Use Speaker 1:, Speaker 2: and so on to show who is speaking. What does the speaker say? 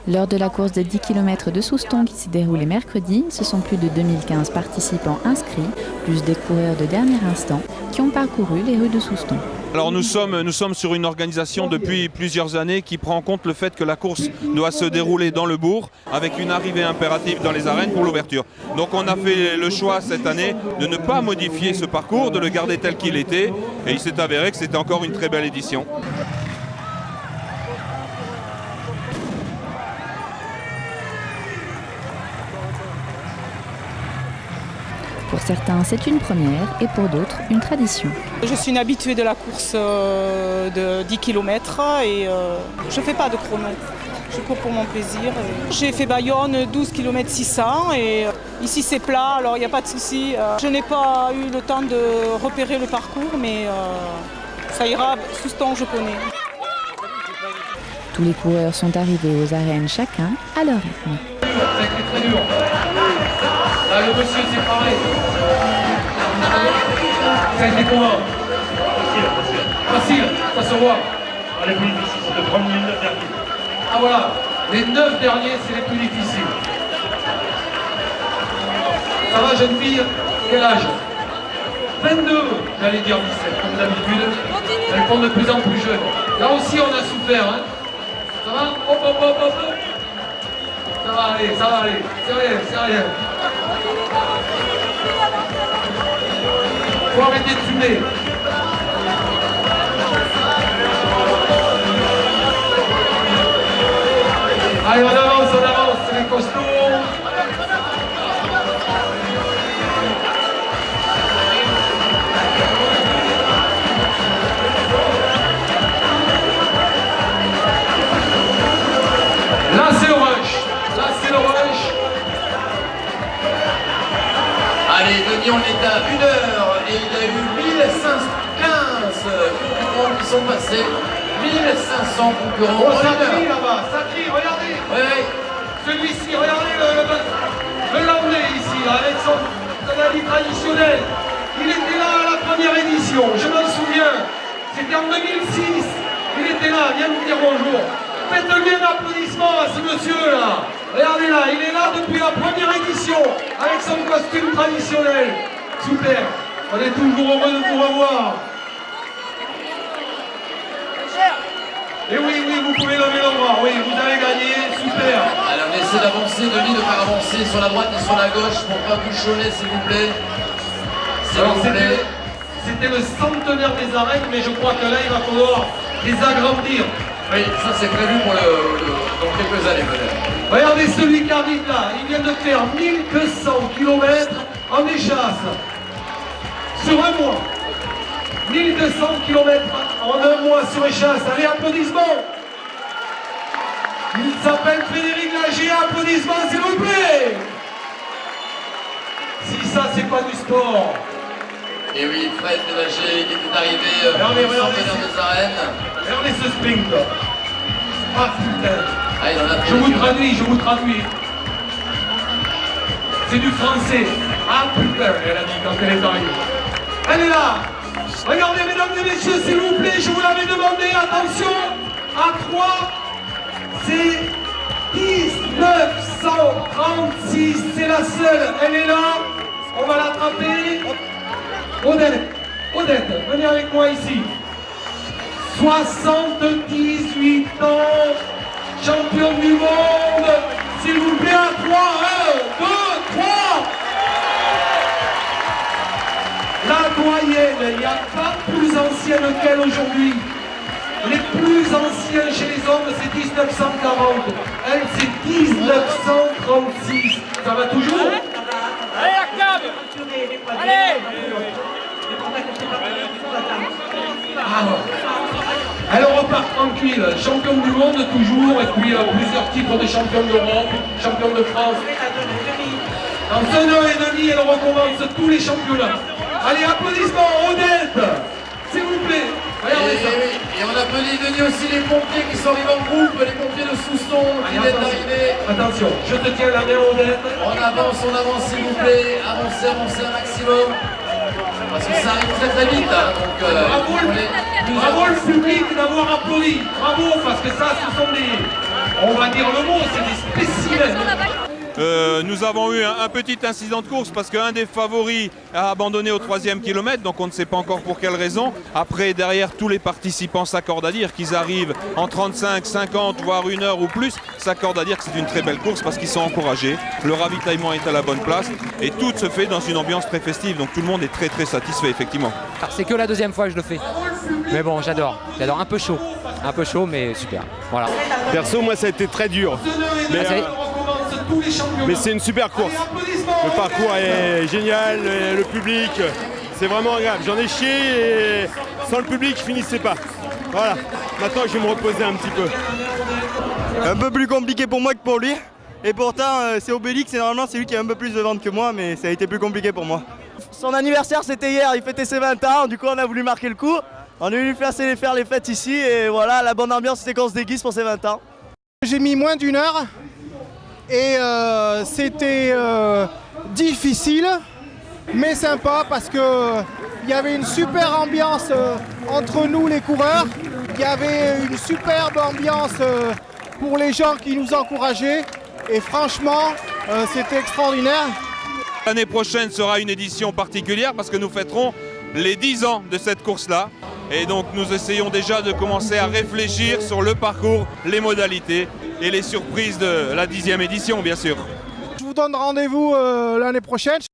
Speaker 1: Lors de la course de 10 km de Souston qui s'est déroulée mercredi, ce sont plus de 2015 participants inscrits, plus des coureurs de dernier instant, qui ont parcouru les rues de Souston.
Speaker 2: Alors nous sommes sur une organisation depuis plusieurs années qui prend en compte le fait que la course doit se dérouler dans le bourg avec une arrivée impérative dans les arènes pour l'ouverture. Donc on a fait le choix cette année de ne pas modifier ce parcours, de le garder tel qu'il était et il s'est avéré que c'était encore une très belle édition.
Speaker 1: Pour certains, c'est une première et pour d'autres, une tradition.
Speaker 3: Je suis une habituée de la course de 10 km et je ne fais pas de chrono. Je cours pour mon plaisir. J'ai fait Bayonne 12 km 600 et ici c'est plat, alors il n'y a pas de souci. Je n'ai pas eu le temps de repérer le parcours, mais ça ira, Souston je connais.
Speaker 1: Tous les coureurs sont arrivés aux arènes chacun à leur rythme.
Speaker 4: Ça a été très dur. Là, le monsieur s'est paré. Ça a été comment? Facile, ça se voit.
Speaker 5: Les plus difficiles, c'est de prendre les 9 derniers.
Speaker 4: Ah voilà, les 9 derniers, c'est les plus difficiles. Ça va, jeune fille? Quel âge? 22, j'allais dire 17, comme d'habitude. Elles font de plus en plus jeunes. Là aussi, on a souffert. Hein. Ça va? Hop, hop, hop, hop, hop. Ça va aller, ça va aller. C'est rien, c'est rien. Faut arrêter de fumer. Allez, on avance, c'est les costauds. Là, c'est le rush. Là, c'est le rush.
Speaker 6: Allez, Denis, on est à 1 heure et il y a eu 1515 concurrents qui sont passés. 1500 concurrents.
Speaker 4: Oh, ça crie là-bas, ça crie, regardez.
Speaker 6: Oui.
Speaker 4: Celui-ci, regardez le Landais ici, là, avec son habit traditionnel. Il était là à la première édition, je m'en souviens. C'était en 2006. Il était là, viens nous dire bonjour. Faites-lui un applaudissement à ce monsieur-là. Regardez là, il est là depuis la première édition, avec son costume traditionnel. Super, on est toujours heureux de vous revoir. Et oui, vous pouvez lever le bras, oui, vous avez gagné, super.
Speaker 6: Alors on essaie d'avancer, Denis, de faire avancer sur la droite et sur la gauche pour pas bouchonner, s'il vous plaît.
Speaker 4: Alors c'était le centenaire des arènes, mais je crois que là, il va falloir les agrandir.
Speaker 6: Oui, ça c'est prévu pour dans quelques années peut-être.
Speaker 4: Regardez celui qui arrive là, il vient de faire 1200 km en échasse. Sur un mois. 1200 km en un mois sur échasse. Allez, applaudissements. Il s'appelle Frédéric Lagier, applaudissements s'il vous plaît. Si ça c'est pas du sport.
Speaker 6: Et oui, Fred Lagier qui est arrivé au centenaire des arènes.
Speaker 4: Regardez ce sprint. Ah putain.
Speaker 6: Ah, il en a
Speaker 4: je vous traduis. C'est du français. Ah putain, elle a dit quand elle est arrivée. Elle est là. Regardez mesdames et messieurs, s'il vous plaît, je vous l'avais demandé, attention, à 3, c'est 1936, c'est la seule, elle est là, on va l'attraper. Odette, venez avec moi ici. 78 ans, champion du monde, s'il vous plaît, à 3, 1, 2, 3. La doyenne, il n'y a pas plus ancienne qu'elle aujourd'hui. Les plus anciens chez les hommes, c'est 1940. Elle, c'est 1936. Ça va toujours?
Speaker 3: Allez la cave. Allez.
Speaker 4: Elle repart tranquille, champion du monde toujours, et puis plusieurs titres de champion d'Europe, champion de France. En 1 an et demi, elle recommence tous les championnats. Allez, applaudissements, Odette, s'il vous plaît. Regardez ça.
Speaker 6: Et on applaudit Denis aussi les pompiers qui sont arrivés en groupe, les pompiers de Souston qui viennent d'arriver.
Speaker 4: Attention, je te tiens la main, Odette.
Speaker 6: On avance s'il vous plaît. Avancez un maximum. Parce que ça arrive très vite. Hein, donc,
Speaker 4: bravo le public d'avoir applaudi. Bravo, parce que ça, ce sont des on va dire le mot, c'est des spécimens.
Speaker 2: Nous avons eu un petit incident de course parce qu'un des favoris a abandonné au 3e kilomètre, donc on ne sait pas encore pour quelle raison. Après, derrière, tous les participants s'accordent à dire qu'ils arrivent en 35, 50, voire 1 heure ou plus, s'accordent à dire que c'est une très belle course parce qu'ils sont encouragés. Le ravitaillement est à la bonne place et tout se fait dans une ambiance très festive, donc tout le monde est très très satisfait effectivement.
Speaker 7: C'est que la 2e fois que je le fais, mais bon, j'adore, un peu chaud mais super, voilà.
Speaker 8: Perso, moi ça a été très dur, mais c'est une super course. Le parcours est génial, le public, c'est vraiment agréable. J'en ai chié et sans le public, je finissais pas. Voilà, maintenant je vais me reposer un petit peu.
Speaker 9: Un peu plus compliqué pour moi que pour lui. Et pourtant, c'est Obélix et normalement c'est lui qui a un peu plus de ventes que moi, mais ça a été plus compliqué pour moi. Son anniversaire c'était hier, il fêtait ses 20 ans, du coup on a voulu marquer le coup. On est venu faire les fêtes ici et voilà, la bonne ambiance c'était qu'on se déguise pour ses 20 ans.
Speaker 10: J'ai mis moins d'1 heure et c'était difficile mais sympa parce que il y avait une super ambiance entre nous les coureurs, il y avait une superbe ambiance pour les gens qui nous encourageaient et franchement c'était extraordinaire.
Speaker 2: L'année prochaine sera une édition particulière parce que nous fêterons les 10 ans de cette course-là. Et donc nous essayons déjà de commencer à réfléchir sur le parcours, les modalités et les surprises de la 10e édition bien sûr.
Speaker 10: Je vous donne rendez-vous l'année prochaine.